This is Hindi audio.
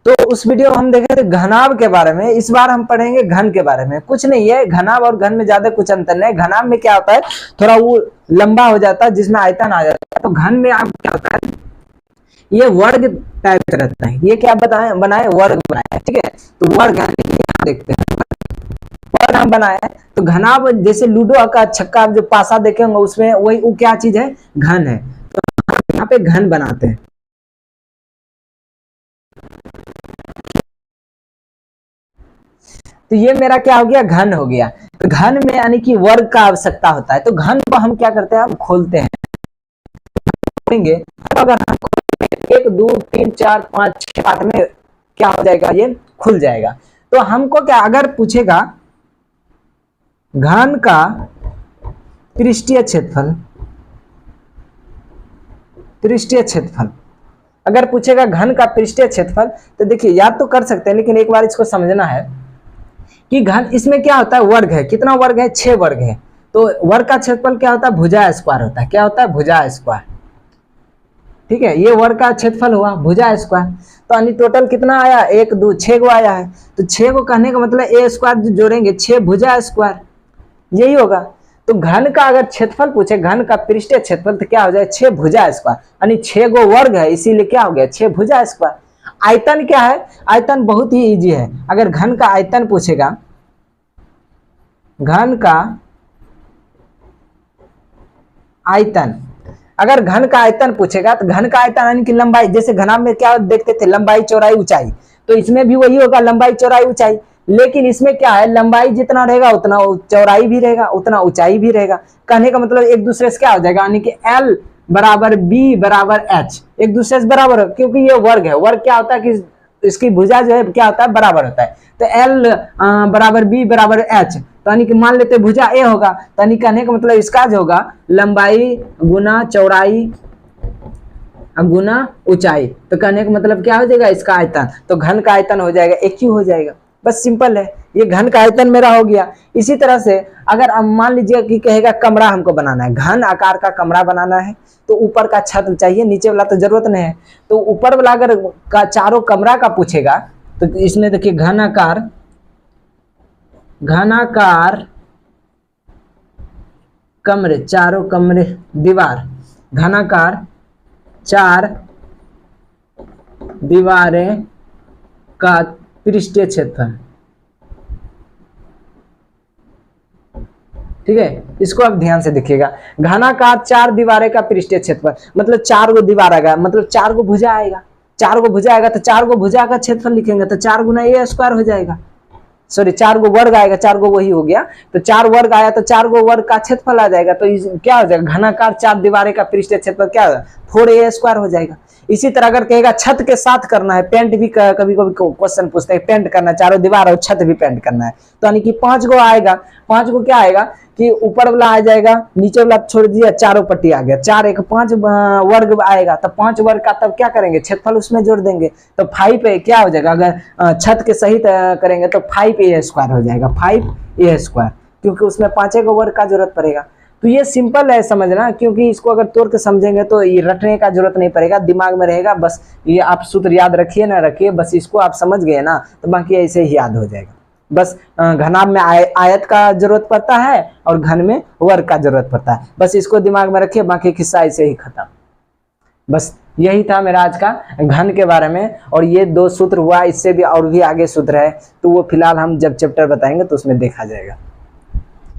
तो उस वीडियो में हम देखे थे घनाभ के बारे में, इस बार हम पढ़ेंगे घन के बारे में। कुछ नहीं है, घनाभ और घन में ज्यादा कुछ अंतर नहीं। घनाभ में क्या होता है, थोड़ा वो लंबा हो जाता है जिसमें आयतन आ जाता है। तो घन में आप क्या होता है, ये वर्ग टाइप का रहता है। ये क्या बनाए वर्ग बनाए, ठीक है। तो वर्ग देखते हैं, वर्ग हम बनाए। तो घनाभ जैसे लूडो का छक्का जो पासा देखे होंगे उसमें वही वो क्या चीज है, घन है। तो यहाँ पे घन बनाते हैं। तो ये मेरा क्या हो गया, घन हो गया। तो घन में यानी कि वर्ग का आवश्यकता होता है। तो घन को हम क्या करते हैं, हम खोलते हैं। अगर हम 1 2 3 4 5 6 पार्ट में क्या हो जाएगा, ये खुल जाएगा। तो हमको क्या अगर पूछेगा घन का पृष्ठीय क्षेत्रफल, पृष्ठीय क्षेत्रफल अगर पूछेगा घन का पृष्ठीय क्षेत्रफल, तो देखिए याद तो कर सकते हैं लेकिन एक बार इसको समझना है कि घन इसमें क्या होता है, वर्ग है। कितना वर्ग है, 6 वर्ग है। तो वर्ग का क्षेत्रफल क्या होता है, भुजा स्क्वायर होता है। क्या होता है, भुजा स्क्वायर, ठीक है। ये वर्ग का क्षेत्रफल हुआ भुजा स्क्वायर। तो यानी टोटल कितना आया, 1 2 6 गो आया है। तो 6 को कहने का मतलब ए स्क्वायर जोड़ेंगे 6 भुजा स्क्वायर, यही होगा। तो घन का अगर क्षेत्रफल पूछे, घन का पृष्ठीय क्षेत्रफल, तो क्या हो जाए 6 भुजा स्क्वायर, यानी 6 गो वर्ग है इसीलिए क्या हो गया 6 भुजा स्क्वायर। आयतन क्या है, आयतन बहुत ही इजी है। अगर घन का आयतन पूछेगा, घन का आयतन, अगर घन का आयतन पूछेगा तो घन का आयतन यानी कि लंबाई, जैसे घनाभ में क्या देखते थे, लंबाई चौड़ाई ऊंचाई। तो इसमें भी वही होगा, लंबाई चौड़ाई ऊंचाई। लेकिन इसमें क्या है, लंबाई जितना रहेगा उतना चौड़ाई भी रहेगा, उतना ऊंचाई भी रहेगा। कहने का मतलब एक दूसरे से क्या हो जाएगा, यानी कि L बराबर B बराबर H एक दूसरे से बराबर है, क्योंकि ये वर्ग है। वर्ग क्या होता है कि इसकी भुजा जो है क्या होता है, बराबर होता है। तो L बराबर B बराबर H, तो यानी कि मान लेते भुजा A होगा, तो यानी कहने का मतलब इसका जो होगा लंबाई गुना चौड़ाई गुना ऊंचाई। तो कहने का मतलब क्या हो जाएगा, इसका आयतन। तो घन का आयतन हो जाएगा AQ हो जाएगा। बस सिंपल है, ये घन का आयतन मेरा हो गया। इसी तरह से अगर मान लीजिए कि कहेगा कमरा हमको बनाना है, घन आकार का कमरा बनाना है, तो ऊपर का छत चाहिए, नीचे वाला तो जरूरत नहीं है। तो ऊपर वाला अगर का चारों कमरा का पूछेगा, तो इसमें देखिए घनाकार कमरे, चारों कमरे दीवार, घनाकार 4 दीवारें का पृष्ठीय क्षेत्रफल, ठीक है। इसको आप ध्यान से देखिएगा, घनाकार 4 दीवारें का पृष्ठीय क्षेत्रफल मतलब 4 गो दीवार आएगा, मतलब 4 गो भुजा आएगा। 4 गो भुजा आएगा तो 4 गो भुजा का क्षेत्रफल लिखेंगे तो 4 गुना A स्क्वायर हो जाएगा। सॉरी 4 गो वर्ग आएगा, 4 गो वही हो गया। तो 4 वर्ग आया तो 4 गो वर्ग का क्षेत्रफल आ जाएगा। तो क्या हो जाएगा, घनाकार 4 दीवारें का पृष्ठीय क्षेत्रफल क्या होगा, 4A स्क्वायर हो जाएगा। इसी तरह अगर कहेगा छत के साथ करना है, पेंट भी कभी कभी क्वेश्चन पूछते हैं, पेंट करना है चारों दीवार और छत भी पेंट करना है, तो यानी कि 5 गो आएगा। 5 गो क्या आएगा कि ऊपर वाला आ जाएगा, नीचे वाला छोड़ दिया, चारों पट्टी आ गया, 4 1 5 वर्ग आएगा। तो 5 वर्ग का तब क्या करेंगे, क्षेत्रफल उसमें जोड़ देंगे। तो 5 क्या हो जाएगा, अगर छत के सहित करेंगे तो 5A स्क्वायर हो जाएगा, 5A स्क्वायर, क्योंकि उसमें 5 गो वर्ग का जरूरत पड़ेगा। तो ये सिंपल है समझना, क्योंकि इसको अगर तोड़ के समझेंगे तो ये रटने का जरूरत नहीं पड़ेगा, दिमाग में रहेगा। बस ये आप सूत्र याद रखिए ना रखिए, बस इसको आप समझ गए ना तो बाकी ऐसे ही याद हो जाएगा। बस घनाभ में आयत का जरूरत पड़ता है और घन में वर्ग का जरूरत पड़ता है। बस इसको दिमाग में रखिए, बाकी किस्सा ऐसे ही खत्म। बस यही था मेरा आज का घन के बारे में। और ये 2 सूत्र हुआ, इससे भी और भी आगे सूत्र है, तो वो फिलहाल हम जब चैप्टर बताएंगे तो उसमें देखा जाएगा।